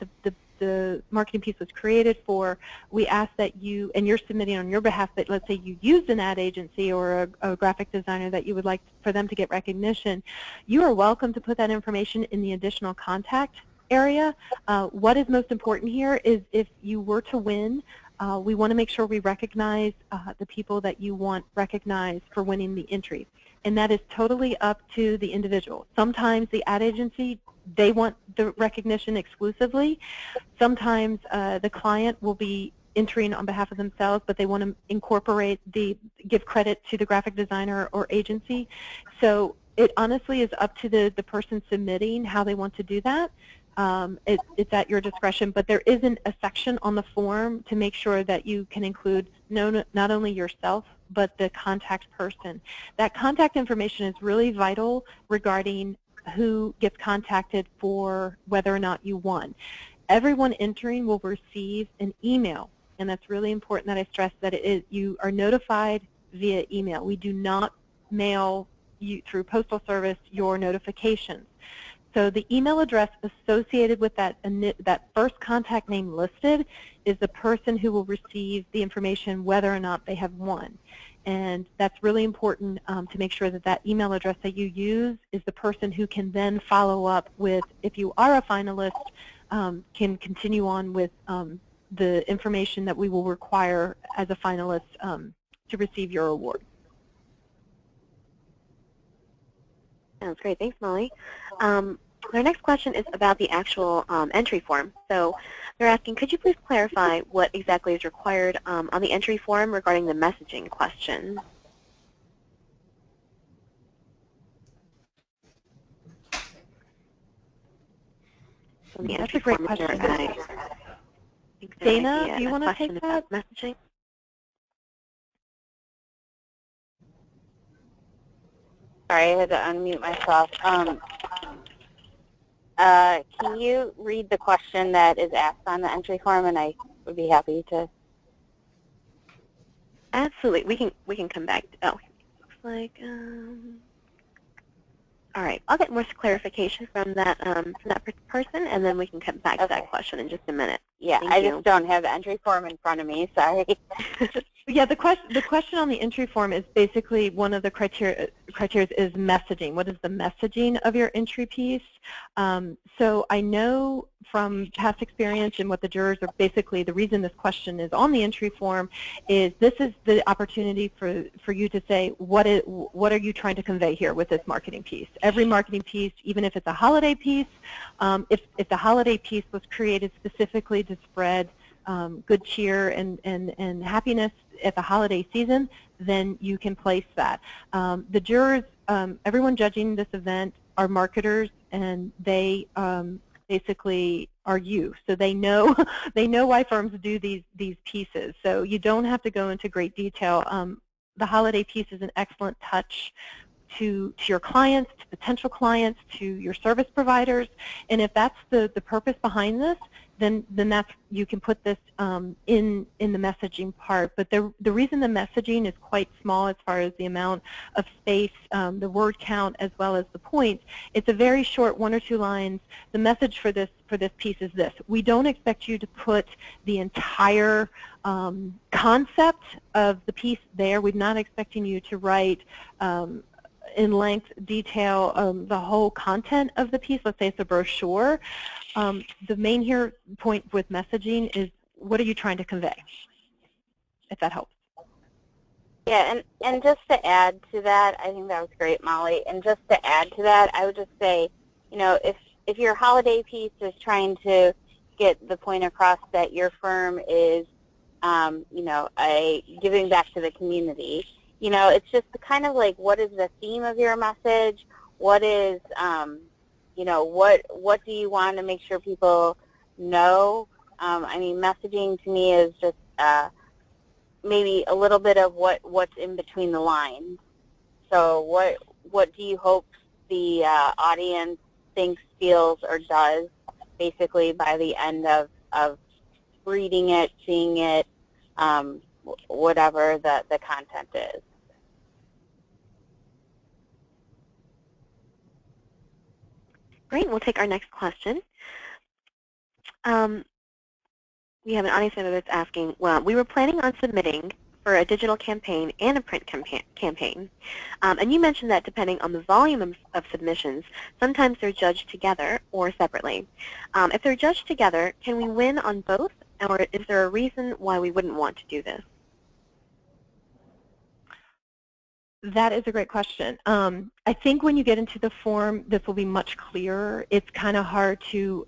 the marketing piece was created for, we ask that you, and you're submitting on your behalf, that let's say you used an ad agency or a graphic designer that you would like for them to get recognition, you are welcome to put that information in the additional contact area. What is most important here is if you were to win, we want to make sure we recognize the people that you want recognized for winning the entry. And that is totally up to the individual. Sometimes the ad agency, they want the recognition exclusively. Sometimes the client will be entering on behalf of themselves, but they want to incorporate give credit to the graphic designer or agency. So it honestly is up to the person submitting how they want to do that. It's at your discretion, but there isn't a section on the form to make sure that you can include not only yourself, but the contact person. That contact information is really vital regarding who gets contacted for whether or not you won. Everyone entering will receive an email, and that's really important that I stress that you are notified via email. We do not mail you through postal service your notifications. So the email address associated with that first contact name listed is the person who will receive the information whether or not they have won. And that's really important to make sure that email address that you use is the person who can then follow up with, if you are a finalist, can continue on with the information that we will require as a finalist to receive your award. Sounds great. Thanks, Molly. Our next question is about the actual entry form. So they're asking, could you please clarify what exactly is required on the entry form regarding the messaging question? That's a great question. Dana, do you want to take that? Messaging? Sorry, I had to unmute myself. Can you read the question that is asked on the entry form, and I would be happy to. Absolutely, we can come back. Oh, looks like. All right, I'll get more clarification from that person, and then we can come back to that question in just a minute. Yeah, I just don't have the entry form in front of me. Sorry. Yeah, the question on the entry form is basically one of the criteria is messaging. What is the messaging of your entry piece? So I know from past experience and what the jurors are basically, the reason this question is on the entry form is this is the opportunity for you to say what are you trying to convey here with this marketing piece. Every marketing piece, even if it's a holiday piece, if the holiday piece was created specifically to spread good cheer and happiness at the holiday season, then you can place that. The jurors, everyone judging this event are marketers, and they basically are you. So they know why firms do these pieces. So you don't have to go into great detail. The holiday piece is an excellent touch to your clients, to potential clients, to your service providers, and if that's the purpose behind this, then you can put this in the messaging part. But the reason the messaging is quite small as far as the amount of space, the word count, as well as the points, it's a very short 1 or 2 lines. The message for this piece is this: we don't expect you to put the entire concept of the piece there. We're not expecting you to write in length detail the whole content of the piece. Let's say it's a brochure. The main point with messaging is what are you trying to convey, if that helps. Yeah, and just to add to that, I think that was great, Molly. And just to add to that, I would just say, you know, if your holiday piece is trying to get the point across that your firm is, you know, giving back to the community, you know, it's just kind of like, what is the theme of your message? What is, you know, what do you want to make sure people know? I mean, messaging to me is just maybe a little bit of what's in between the lines. So what do you hope the audience thinks, feels, or does, basically by the end of reading it, seeing it, whatever the content is. Great. We'll take our next question. We have an audience member that's asking, well, we were planning on submitting for a digital campaign and a print campaign. And you mentioned that depending on the volume of submissions, sometimes they're judged together or separately. If they're judged together, can we win on both, or is there a reason why we wouldn't want to do this? That is a great question. I think when you get into the form, this will be much clearer. It's kind of hard to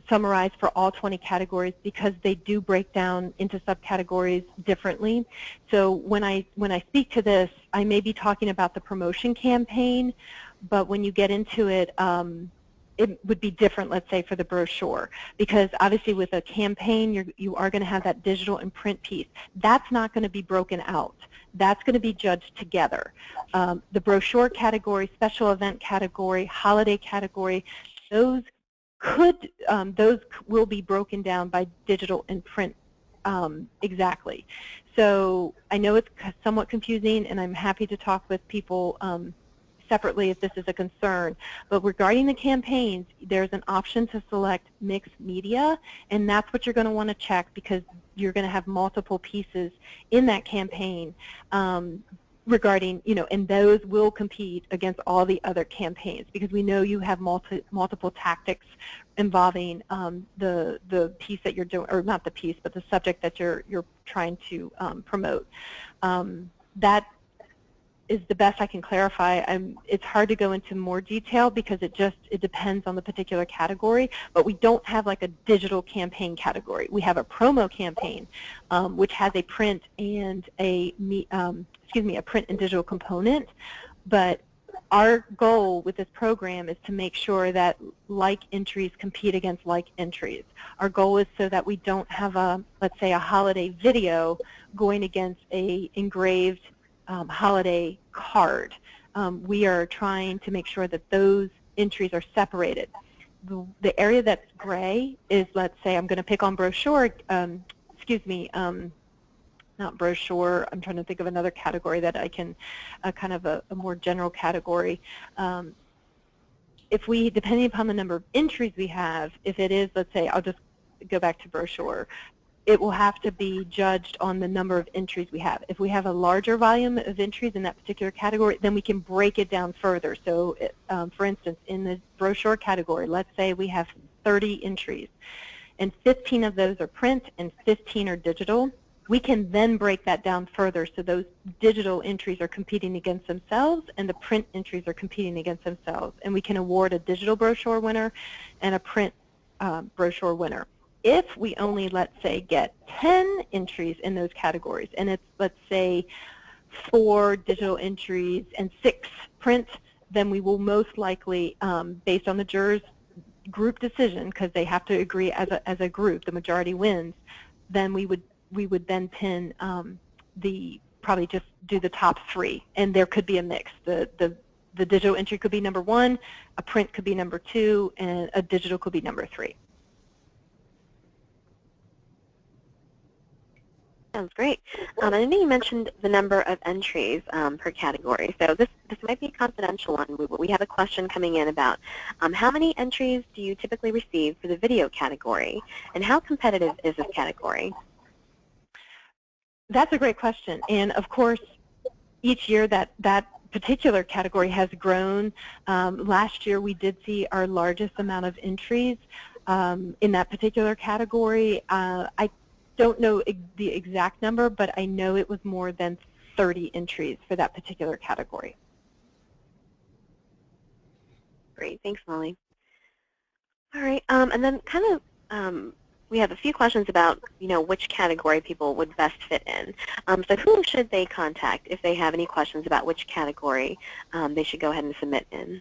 summarize for all 20 categories because they do break down into subcategories differently. So when I speak to this, I may be talking about the promotion campaign, but when you get into it, it would be different, let's say, for the brochure, because obviously with a campaign, you are going to have that digital and print piece. That's not going to be broken out. That's going to be judged together. The brochure category, special event category, holiday category, those will be broken down by digital and print exactly. So I know it's somewhat confusing, and I'm happy to talk with people separately if this is a concern. But regarding the campaigns, there's an option to select mixed media, and that's what you're going to want to check because you're going to have multiple pieces in that campaign regarding, and those will compete against all the other campaigns because we know you have multiple tactics involving the piece that you're doing, or not the piece, but the subject that you're trying to promote. That is the best I can clarify. It's hard to go into more detail because it depends on the particular category, but we don't have like a digital campaign category. We have a promo campaign, which has a print and a print and digital component, but our goal with this program is to make sure that like entries compete against like entries. Our goal is so that we don't have let's say a holiday video going against a engraved holiday card. We are trying to make sure that those entries are separated. The area that's gray is, let's say, I'm going to pick on brochure, not brochure, I'm trying to think of another category that I can, kind of a more general category. If we, depending upon the number of entries we have, if it is, let's say, I'll just go back to brochure, it will have to be judged on the number of entries we have. If we have a larger volume of entries in that particular category, then we can break it down further. So, for instance, in the brochure category, let's say we have 30 entries, and 15 of those are print and 15 are digital. We can then break that down further so those digital entries are competing against themselves and the print entries are competing against themselves. And we can award a digital brochure winner and a print brochure winner. If we only, let's say, get 10 entries in those categories, and it's, let's say, 4 digital entries and 6 print, then we will most likely, based on the jurors' group decision, because they have to agree as a group, the majority wins, then we would then pin probably just do the top 3, and there could be a mix. The digital entry could be number 1, a print could be number 2, and a digital could be number 3. Sounds great. And I know you mentioned the number of entries per category. So this might be a confidential one. We have a question coming in about how many entries do you typically receive for the video category, and how competitive is this category? That's a great question. And of course, each year that particular category has grown. Last year we did see our largest amount of entries in that particular category. I don't know the exact number, but I know it was more than 30 entries for that particular category. Great, thanks, Molly. All right, and then kind of we have a few questions about, which category people would best fit in. So who should they contact if they have any questions about which category they should go ahead and submit in?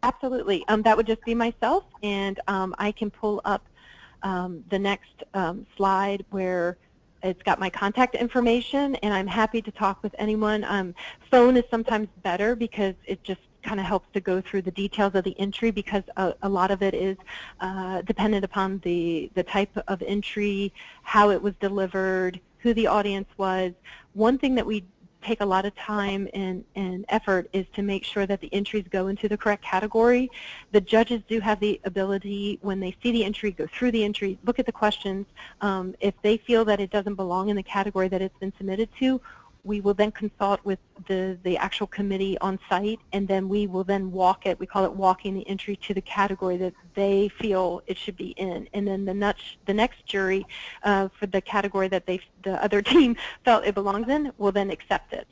Absolutely. That would just be myself, and I can pull up the next slide where it's got my contact information, and I'm happy to talk with anyone. Phone is sometimes better because it just kind of helps to go through the details of the entry, because a lot of it is dependent upon the type of entry, how it was delivered, who the audience was. One thing that we take a lot of time and effort is to make sure that the entries go into the correct category. The judges do have the ability, when they see the entry, go through the entry, look at the questions. If they feel that it doesn't belong in the category that it's been submitted to, we will then consult with the actual committee on site, and then we will then walk it. We call it walking the entry to the category that they feel it should be in. And then the next jury for the category that the other team felt it belongs in will then accept it.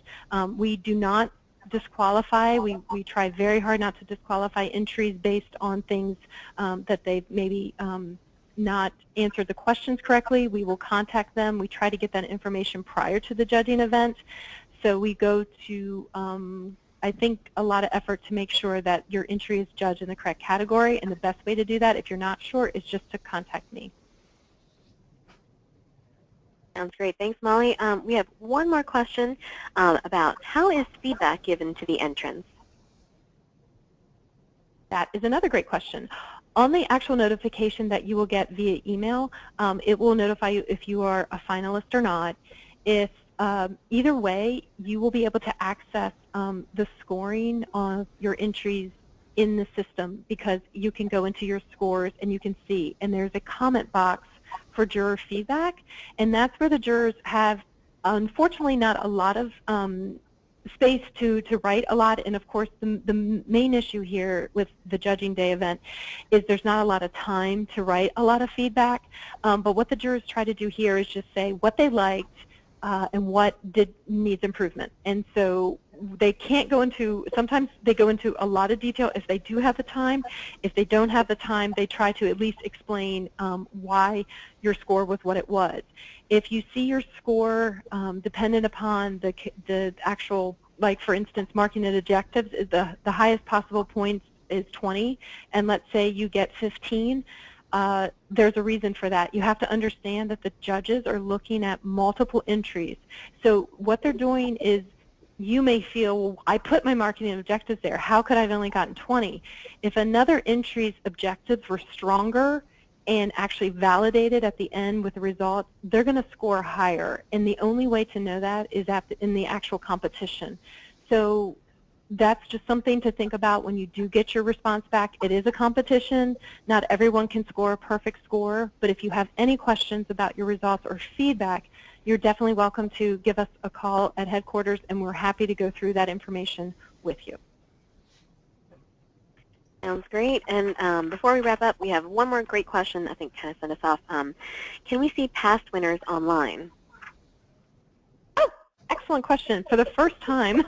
We do not disqualify. We try very hard not to disqualify entries based on things that they've maybe not answered the questions correctly. We will contact them. We try to get that information prior to the judging event. So we go to, I think, a lot of effort to make sure that your entry is judged in the correct category, and the best way to do that, if you're not sure, is just to contact me. Sounds great. Thanks, Molly. We have one more question about how is feedback given to the entrants? That is another great question. On the actual notification that you will get via email, it will notify you if you are a finalist or not. If either way, you will be able to access the scoring of your entries in the system, because you can go into your scores and you can see, and there's a comment box for juror feedback, and that's where the jurors have, unfortunately, not a lot of space to write a lot. And of course the main issue here with the judging day event is there's not a lot of time to write a lot of feedback, but what the jurors try to do here is just say what they liked and what needs improvement. And so they can't go into, sometimes they go into a lot of detail if they do have the time. If they don't have the time, they try to at least explain why your score was what it was. If you see your score dependent upon the actual, like for instance, marking and objectives, is the highest possible points is 20, and let's say you get 15, there's a reason for that. You have to understand that the judges are looking at multiple entries. So what they're doing is, you may feel, well, I put my marking and objectives there. How could I have only gotten 20? If another entry's objectives were stronger and actually validated at the end with the results, they're going to score higher. And the only way to know that is in the actual competition. So that's just something to think about when you do get your response back. It is a competition. Not everyone can score a perfect score, but if you have any questions about your results or feedback, you're definitely welcome to give us a call at headquarters, and we're happy to go through that information with you. Sounds great. And before we wrap up, we have one more great question I think kind of sent us off. Can we see past winners online? Oh, excellent question. For the first time,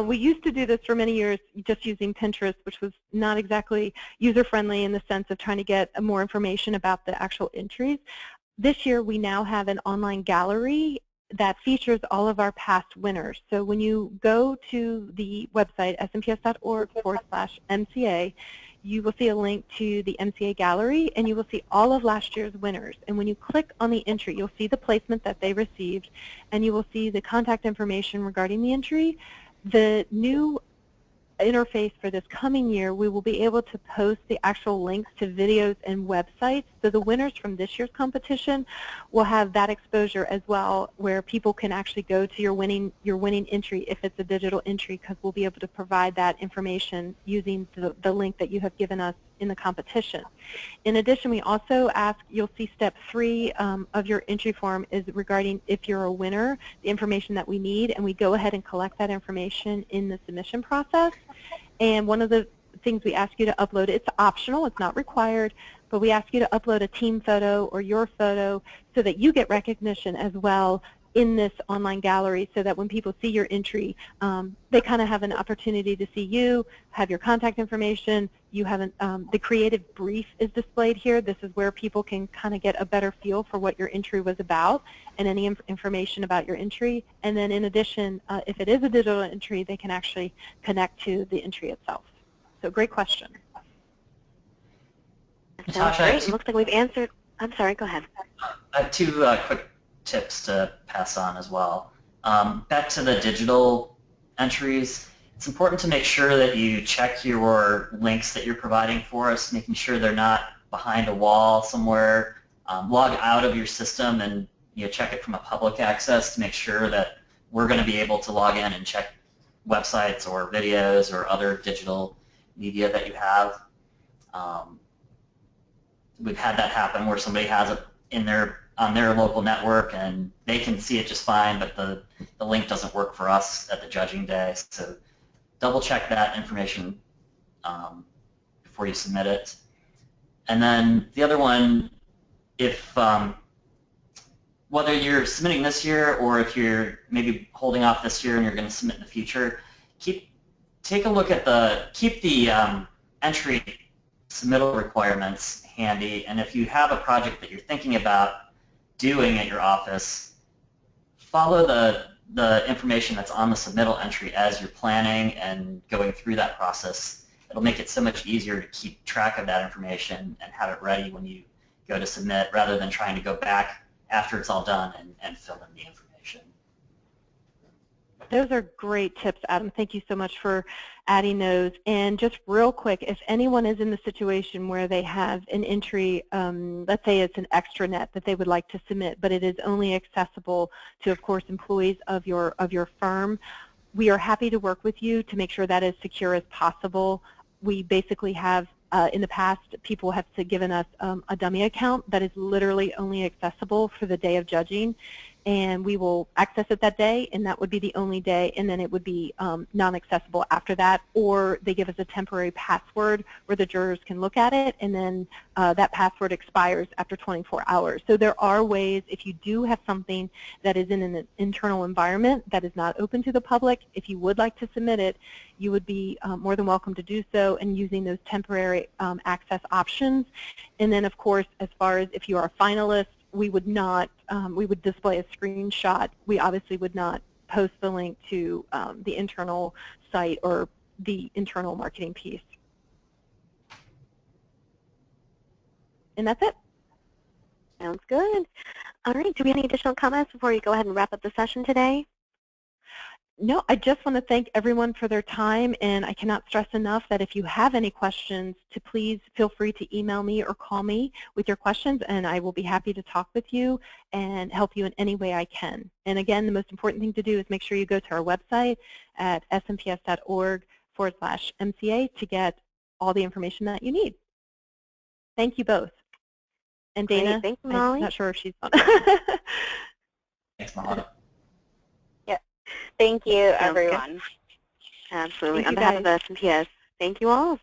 we used to do this for many years just using Pinterest, which was not exactly user-friendly in the sense of trying to get more information about the actual entries. This year, we now have an online gallery that features all of our past winners. So when you go to the website, smps.org/MCA, you will see a link to the MCA gallery, and you will see all of last year's winners. And when you click on the entry, you'll see the placement that they received, and you will see the contact information regarding the entry. The new interface for this coming year, we will be able to post the actual links to videos and websites. So the winners from this year's competition will have that exposure as well, where people can actually go to your winning entry if it's a digital entry, because we'll be able to provide that information using the link that you have given us in the competition. In addition, we also ask, you'll see step 3 of your entry form is regarding if you're a winner, the information that we need, and we go ahead and collect that information in the submission process. And one of the things we ask you to upload, it's optional, it's not required, but we ask you to upload a team photo or your photo so that you get recognition as well in this online gallery, so that when people see your entry, they kind of have an opportunity to see you, have your contact information. You have the creative brief is displayed here. This is where people can kind of get a better feel for what your entry was about and any information about your entry. And then in addition, if it is a digital entry, they can actually connect to the entry itself. So great question. Sounds great. It looks like we've answered. I'm sorry, go ahead. I have 2 quick tips to pass on as well. Back to the digital entries, it's important to make sure that you check your links that you're providing for us, making sure they're not behind a wall somewhere. Log out of your system and check it from a public access to make sure that we're going to be able to log in and check websites or videos or other digital media that you have. We've had that happen where somebody has it on their local network and they can see it just fine, but the link doesn't work for us at the judging day. So double check that information before you submit it. And then the other one, if whether you're submitting this year or if you're maybe holding off this year and you're going to submit in the future, take a look at keep the entry submittal requirements handy, and if you have a project that you're thinking about doing at your office, follow the information that's on the submittal entry as you're planning and going through that process. It'll make it so much easier to keep track of that information and have it ready when you go to submit, rather than trying to go back after it's all done and fill in the information. Those are great tips, Adam. Thank you so much for adding those. And just real quick, if anyone is in the situation where they have an entry, let's say it's an extranet that they would like to submit, but it is only accessible to, of course, employees of your firm, we are happy to work with you to make sure that is secure as possible. We basically have, in the past, people have given us a dummy account that is literally only accessible for the day of judging, and we will access it that day, and that would be the only day, and then it would be non-accessible after that, or they give us a temporary password where the jurors can look at it, and then that password expires after 24 hours. So there are ways, if you do have something that is in an internal environment that is not open to the public, if you would like to submit it, you would be more than welcome to do so, and using those temporary access options. And then, of course, as far as if you are a finalist, we would not, we would display a screenshot. We obviously would not post the link to the internal site or the internal marketing piece. And that's it. Sounds good. All right, do we have any additional comments before you go ahead and wrap up the session today? No, I just want to thank everyone for their time, and I cannot stress enough that if you have any questions, to please feel free to email me or call me with your questions, and I will be happy to talk with you and help you in any way I can. And again, the most important thing to do is make sure you go to our website at smps.org/MCA to get all the information that you need. Thank you both. And Dana, Great. Thank you, Molly. I'm not sure if she's on. Thanks, Malow. Thank you, everyone. Absolutely. Thank On you, behalf guys. of SMPS, thank you all.